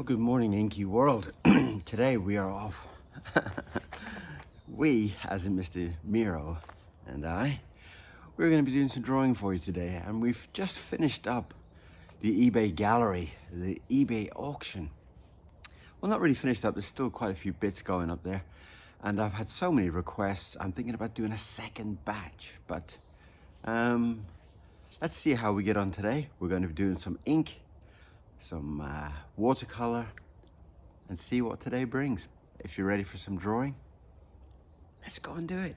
Well, good morning, Inky world. Today we are off. We, as in Mr. Miro and we're going to be doing some drawing for you today, and we've just finished up the eBay gallery, the eBay auction. Well, not really finished up, there's still quite a few bits going up there, and I've had so many requests. I'm thinking about doing a second batch, but let's see how we get on today. We're going to be doing some ink, some watercolor, and see what today brings. If you're ready for some drawing, let's go and do it.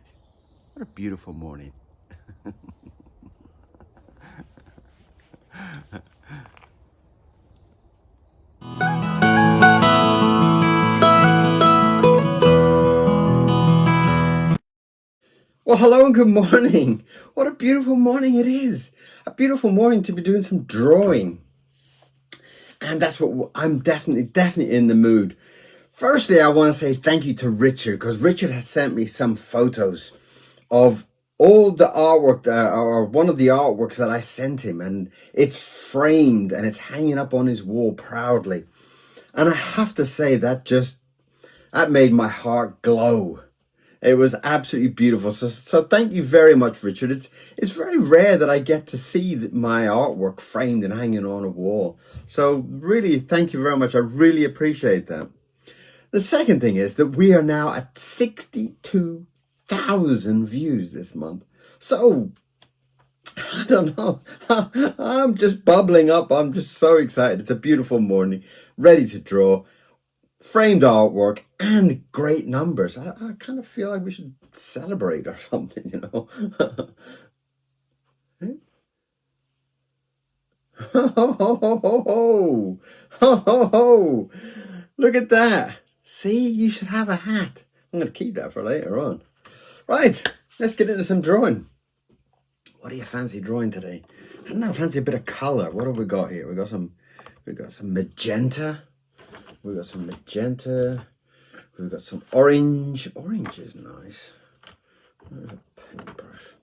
What a beautiful morning. Well, hello and good morning. What a beautiful morning it is. A beautiful morning to be doing some drawing. And that's what I'm definitely in the mood. Firstly, I want to say thank you to Richard, because Richard has sent me some photos of all the artwork, or one of the artworks that I sent him, and it's framed and it's hanging up on his wall proudly. And I have to say that made my heart glow. It was absolutely beautiful. So thank you very much, Richard. It's very rare that I get to see my artwork framed and hanging on a wall. So really, thank you very much. I really appreciate that. The second thing is that we are now at 62,000 views this month. So, I don't know. I'm just bubbling up. I'm just so excited. It's a beautiful morning, ready to draw. Framed artwork and great numbers. I kind of feel like we should celebrate or something, you know. Ho, ho, ho, ho, ho. Ho, ho, ho. Look at that. See, you should have a hat. I'm going to keep that for later on. Right, let's get into some drawing. What do you fancy drawing today? I don't know, I fancy a bit of color. What have we got here? We've got some magenta. We've got some magenta. We've got some orange. Orange is nice. Where's a paintbrush?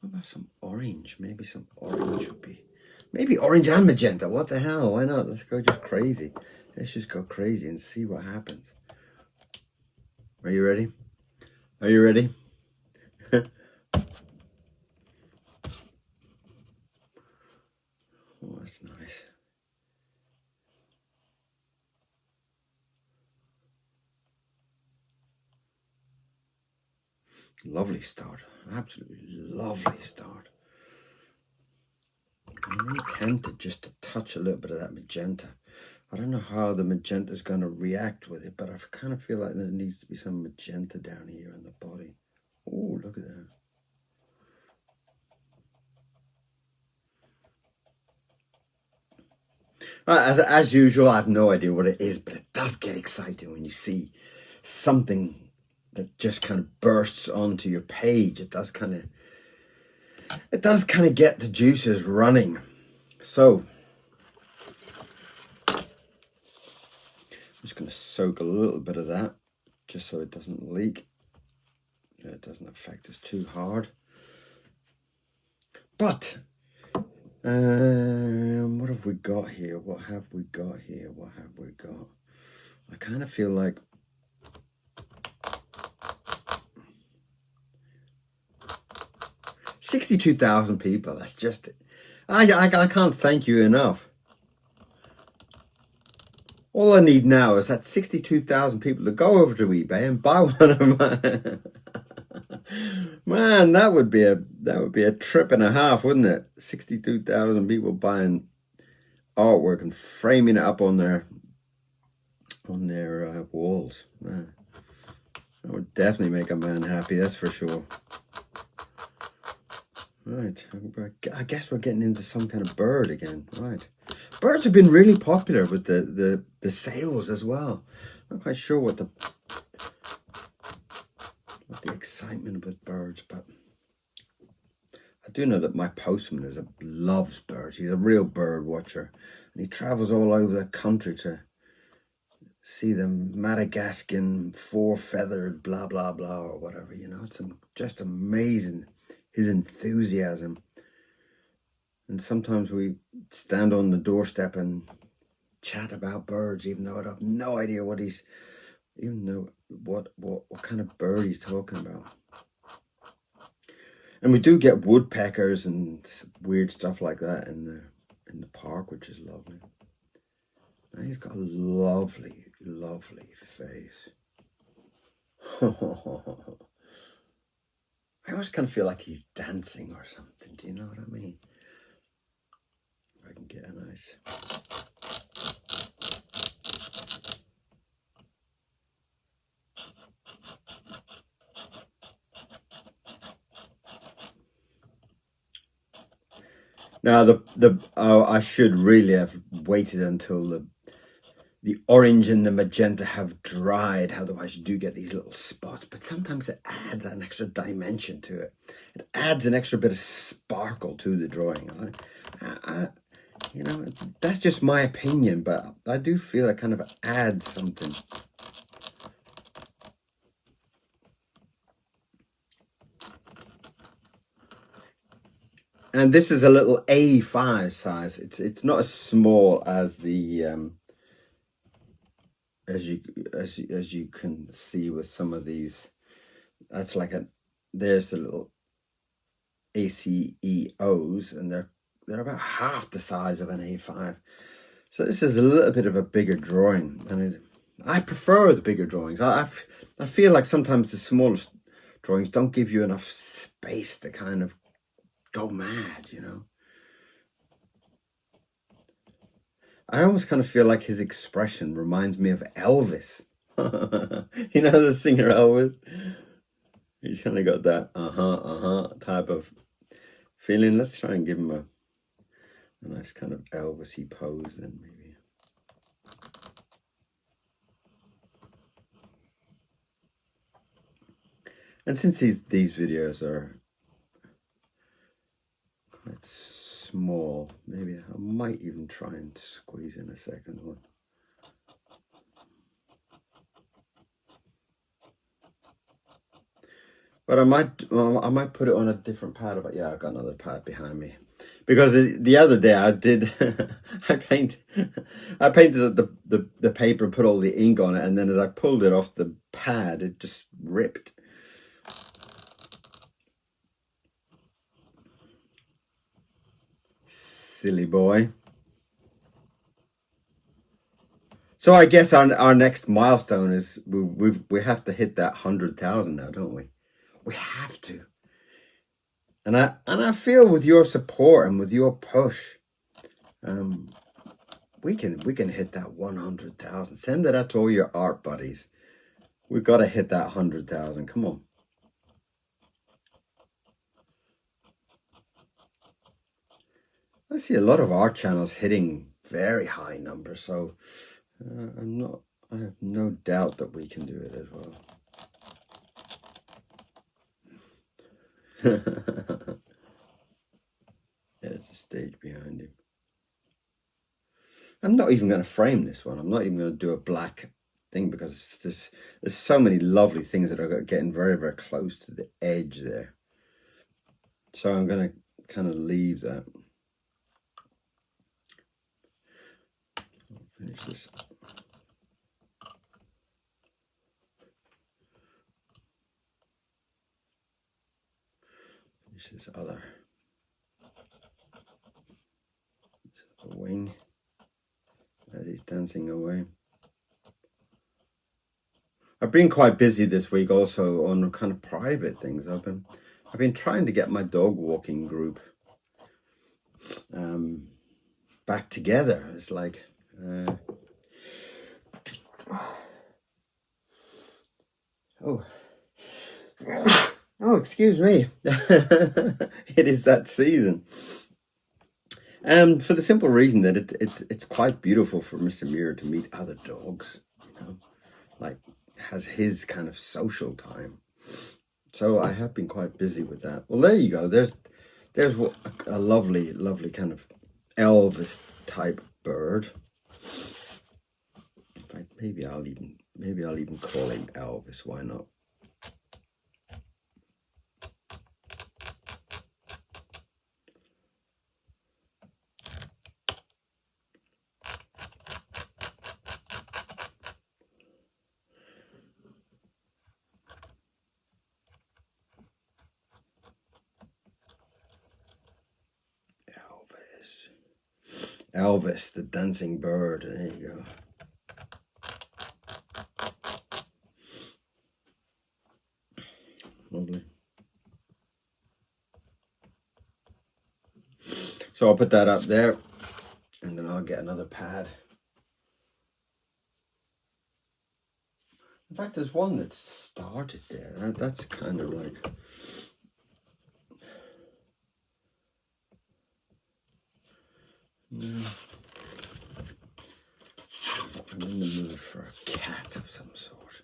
What about some orange? Maybe some orange would be. Maybe orange and magenta. What the hell? Why not? Let's go just crazy. Let's just go crazy and see what happens. Are you ready? Are you ready? Oh, that's nice. Lovely start. Absolutely lovely start. I'm really tempted just to touch a little bit of that magenta. I don't know how the magenta is going to react with it, but I kind of feel like there needs to be some magenta down here in the body. Oh, look at that. As usual, I have no idea what it is, but it does get exciting when you see something that just kind of bursts onto your page. It does kind of get the juices running. So I'm just going to soak a little bit of that just so it doesn't leak. It doesn't affect us too hard. But what have we got here? What have we got here? What have we got? I kind of feel like 62,000 people. That's just, I can't thank you enough. All I need now is that 62,000 people to go over to eBay and buy one of my. Man, that would be a trip and a half, wouldn't it? 62,000 people buying artwork and framing it up on their walls. Man, that would definitely make a man happy. That's for sure. Right, I guess we're getting into some kind of bird again. Right, birds have been really popular with the sales as well. I'm not quite sure what the excitement with birds, but I do know that my postman loves birds. He's a real bird watcher, and he travels all over the country to see them Madagascan four-feathered blah blah blah or whatever. You know, it's just amazing. His enthusiasm. And sometimes we stand on the doorstep and chat about birds, even though I have no idea what he's, even though what kind of bird he's talking about. And we do get woodpeckers and weird stuff like that in the park, which is lovely. And he's got a lovely, lovely face. I always kind of feel like he's dancing or something. Do you know what I mean? If I can get a nice. Now I should really have waited until the orange and the magenta have dried, otherwise you do get these little spots, but sometimes it adds an extra dimension to it. It adds an extra bit of sparkle to the drawing. You know, that's just my opinion, but I do feel it kind of adds something. And this is a little A5 size. It's not as small as the as you can see with some of these. That's like there's the little ACEOs, and they're about half the size of an A5. So this is a little bit of a bigger drawing, and I prefer the bigger drawings. I feel like sometimes the smallest drawings don't give you enough space to kind of go mad, you know. I almost kind of feel like his expression reminds me of Elvis. You know, the singer Elvis? He's kind of got that type of feeling. Let's try and give him a nice kind of Elvis-y pose then, maybe. And since these videos are quite small, maybe I might even try and squeeze in a second one. But I might put it on a different pad. But yeah, I've got another pad behind me, because the other day I did I painted the paper and put all the ink on it, and then as I pulled it off the pad, it just ripped. Silly boy. So I guess our next milestone is we have to hit that 100,000 now, don't we? We have to. And I feel with your support and with your push, we can hit that 100,000. Send it out to all your art buddies. We've got to hit that 100,000. Come on. I see a lot of art channels hitting very high numbers, so I have no doubt that we can do it as well. There's the stage behind him. I'm not even going to frame this one. I'm not even going to do a black thing, because there's so many lovely things that are getting very, very close to the edge there. So I'm going to kind of leave that. I'll finish this. Finish this other wing as he's dancing away. I've been quite busy this week also on kind of private things. I've been trying to get my dog walking group back together. It's like oh, excuse me. It is that season. For the simple reason that it's quite beautiful for Mr. Mirror to meet other dogs, you know, like has his kind of social time. So I have been quite busy with that. Well, there you go. There's a lovely, lovely kind of Elvis type bird. In fact, maybe I'll even call him Elvis. Why not? is. Elvis, the dancing bird. There you go. Lovely. So I'll put that up there, and then I'll get another pad. In fact, there's one that started there. That's kind of like... I'm in the mood for a cat of some sort.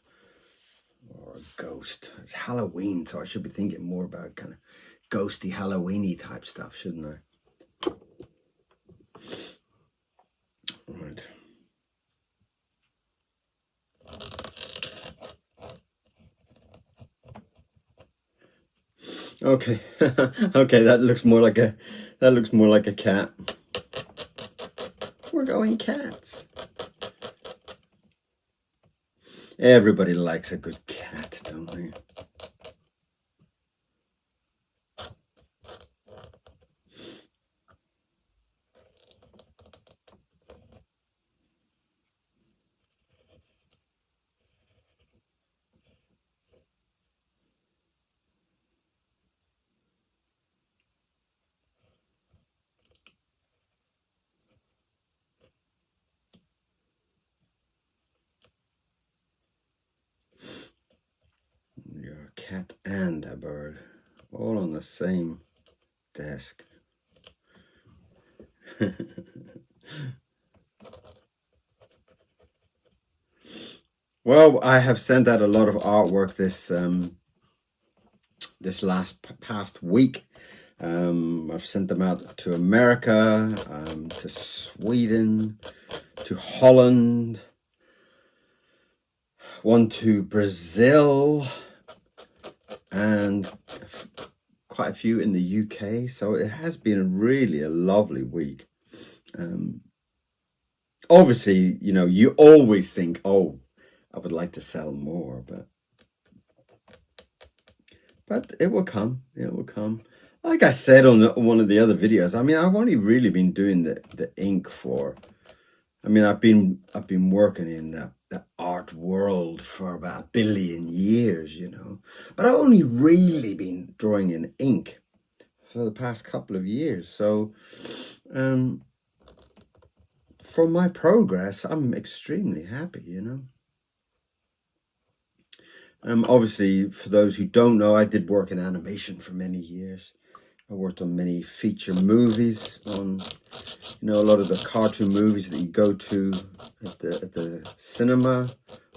Or a ghost. It's Halloween, so I should be thinking more about kind of ghosty, Halloweeny type stuff, shouldn't I? Right. Okay. Okay, that looks more like a cat. We're going cats. Everybody likes a good cat, don't they? You're a cat and a bird, all on the same desk. Well, I have sent out a lot of artwork this past week. I've sent them out to America, to Sweden, to Holland, one to Brazil, and quite a few in the UK. So it has been really a lovely week. Obviously, you know, you always think, oh, I would like to sell more, but it will come. It will come. Like I said on one of the other videos, I mean, I've only really been doing the ink for. I mean, I've been working in the art world for about 1 billion years, you know. But I've only really been drawing in ink for the past couple of years. So, for my progress, I'm extremely happy, you know. Obviously, for those who don't know, I did work in animation for many years. I worked on many feature movies, on, you know, a lot of the cartoon movies that you go to at the cinema.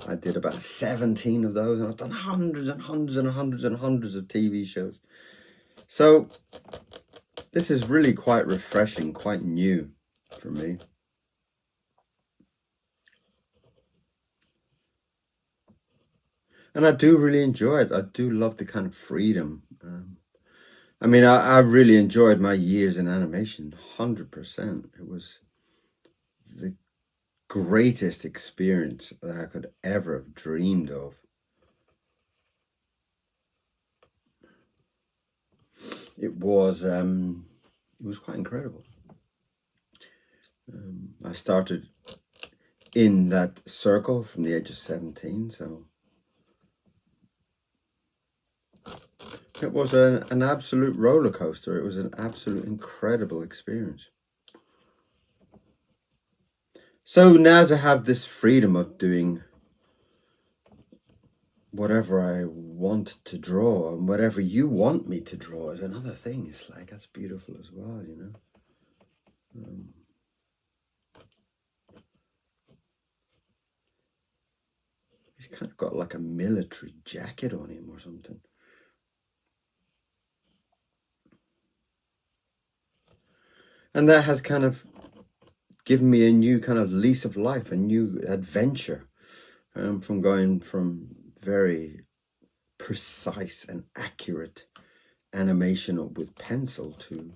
I did about 17 of those, and I've done hundreds and hundreds and hundreds and hundreds of TV shows. So this is really quite refreshing, quite new for me. And I do really enjoy it. I do love the kind of freedom. I mean, I really enjoyed my years in animation, 100%. It was the greatest experience that I could ever have dreamed of. It was quite incredible. I started in that circle from the age of 17, so it was an absolute roller coaster. It was an absolute incredible experience. So now to have this freedom of doing whatever I want to draw and whatever you want me to draw is another thing. It's like, that's beautiful as well, you know. He's kind of got like a military jacket on him or something. And that has kind of given me a new kind of lease of life, a new adventure, from going from very precise and accurate animation with pencil to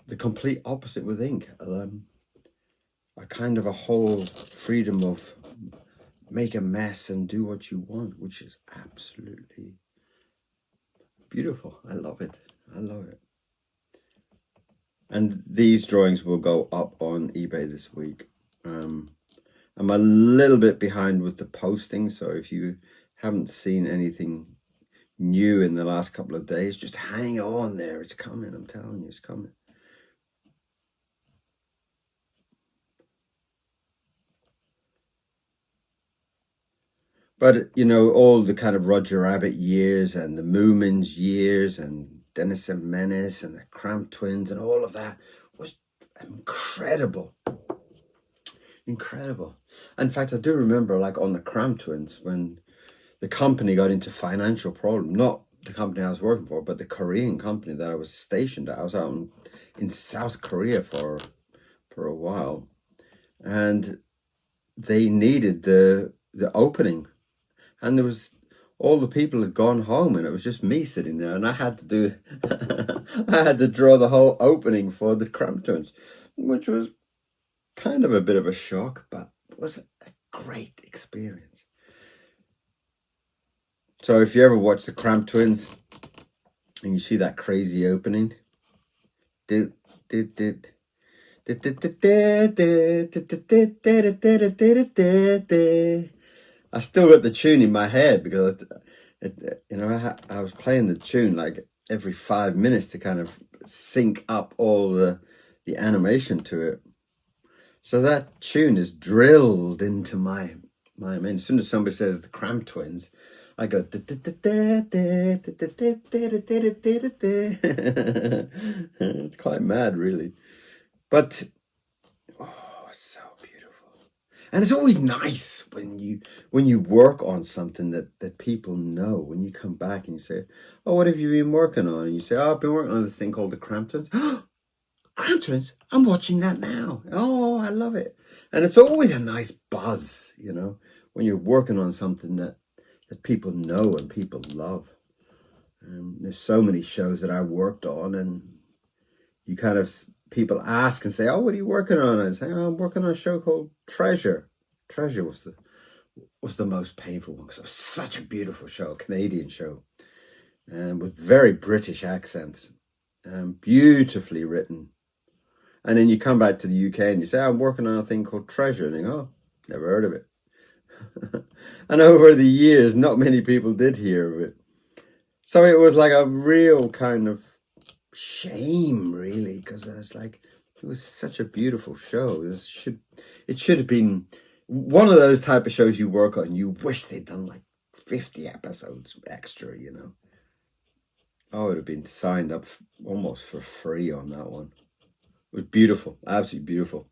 the complete opposite with ink. A kind of a whole freedom of make a mess and do what you want, which is absolutely beautiful. I love it. I love it. And these drawings will go up on eBay this week. I'm a little bit behind with the posting, so if you haven't seen anything new in the last couple of days, just hang on there. It's coming. I'm telling you, it's coming. But, you know, all the kind of Roger Rabbit years and the Moomins years and Dennis and Menace and the Cramp Twins and all of that was incredible. Incredible. In fact, I do remember, like, on the Cramp Twins, when the company got into financial problems, not the company I was working for, but the Korean company that I was stationed at. I was out in South Korea for a while, and they needed the opening. And there was, all the people had gone home and it was just me sitting there, and I had to do I had to draw the whole opening for the Cramp Twins, which was kind of a bit of a shock, but it was a great experience. So if you ever watch the Cramp Twins and you see that crazy opening, I still got the tune in my head because you know, I was playing the tune like every 5 minutes to kind of sync up all the animation to it. So that tune is drilled into my mind. As soon as somebody says the Cramp Twins, I go. It's quite mad, really, but oh, it's so beautiful. And it's always nice when you work on something that people know. When you come back and you say, "Oh, what have you been working on?" And you say, "Oh, I've been working on this thing called the Cramp Twins." Cramp Twins, I'm watching that now. Oh, I love it. And it's always a nice buzz, you know, when you're working on something that people know and people love. There's so many shows that I worked on, and you kind of, people ask and say, "Oh, what are you working on?" And I say, "Oh, I'm working on a show called Treasure." Treasure was the most painful one because it was such a beautiful show, a Canadian show, and with very British accents, beautifully written. And then you come back to the UK and you say, "I'm working on a thing called Treasure." And you go, "Oh, never heard of it." And over the years, not many people did hear of it. So it was like a real kind of shame, really, because it was such a beautiful show. It should have been one of those type of shows you work on. You wish they'd done like 50 episodes extra, you know. I would have been signed up almost for free on that one. It was beautiful, absolutely beautiful.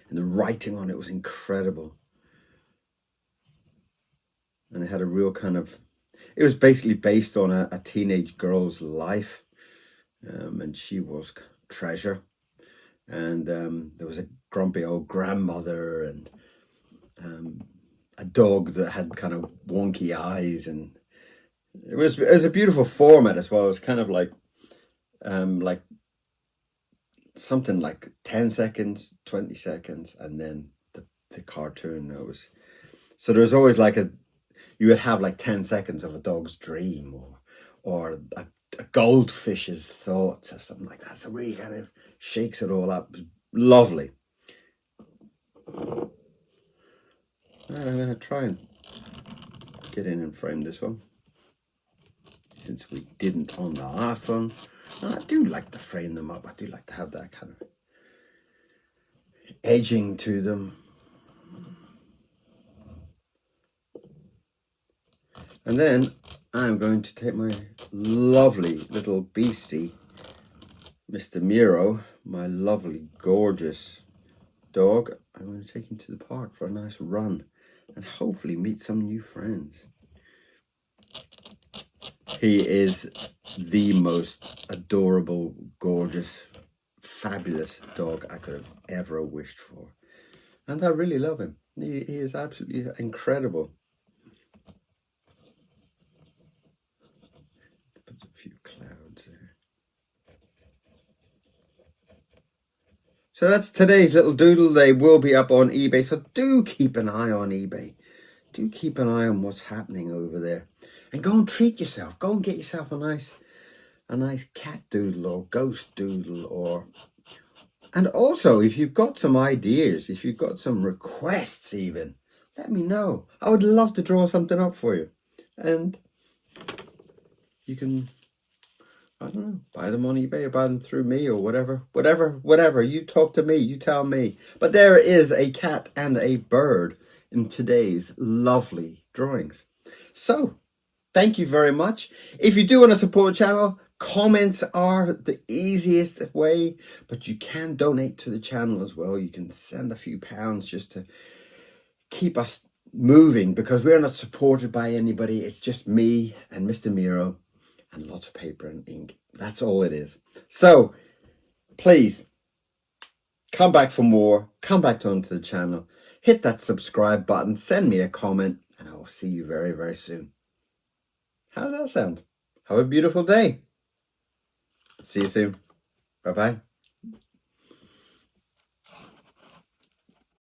And the writing on it was incredible. And it had a real kind of, it was basically based on a teenage girl's life. And she was Treasure. And there was a grumpy old grandmother and a dog that had kind of wonky eyes. And it was a beautiful format as well. It was kind of like something like 10 seconds, 20 seconds, and then the cartoon. So there was always like you would have like 10 seconds of a dog's dream or a goldfish's thoughts or something like that. So it really kind of shakes it all up. It was lovely. All right, I'm going to try and get in and frame this one, since we didn't on the last one. And I do like to frame them up. I do like to have that kind of edging to them. And then I'm going to take my lovely little beastie, Mr. Miro, my lovely, gorgeous dog. I'm going to take him to the park for a nice run and hopefully meet some new friends. He is the most adorable, gorgeous, fabulous dog I could have ever wished for. And I really love him. He is absolutely incredible. Put a few clouds there. So that's today's little doodle. They will be up on eBay, so do keep an eye on eBay. Do keep an eye on what's happening over there. And go and treat yourself. Go and get yourself a a nice cat doodle or ghost doodle, or and also if you've got some ideas, if you've got some requests even, let me know. I would love to draw something up for you. And you can, I don't know, buy them on eBay or buy them through me or whatever. You talk to me, you tell me. But there is a cat and a bird in today's lovely drawings. So, thank you very much. If you do want to support the channel, comments are the easiest way, but you can donate to the channel as well. You can send a few pounds just to keep us moving, because we're not supported by anybody. It's just me and Mr. Miro and lots of paper and ink. That's all it is. So please come back for more. Come back onto the channel. Hit that subscribe button. Send me a comment, and I will see you very, very soon. How does that sound? Have a beautiful day. See you soon. Bye-bye.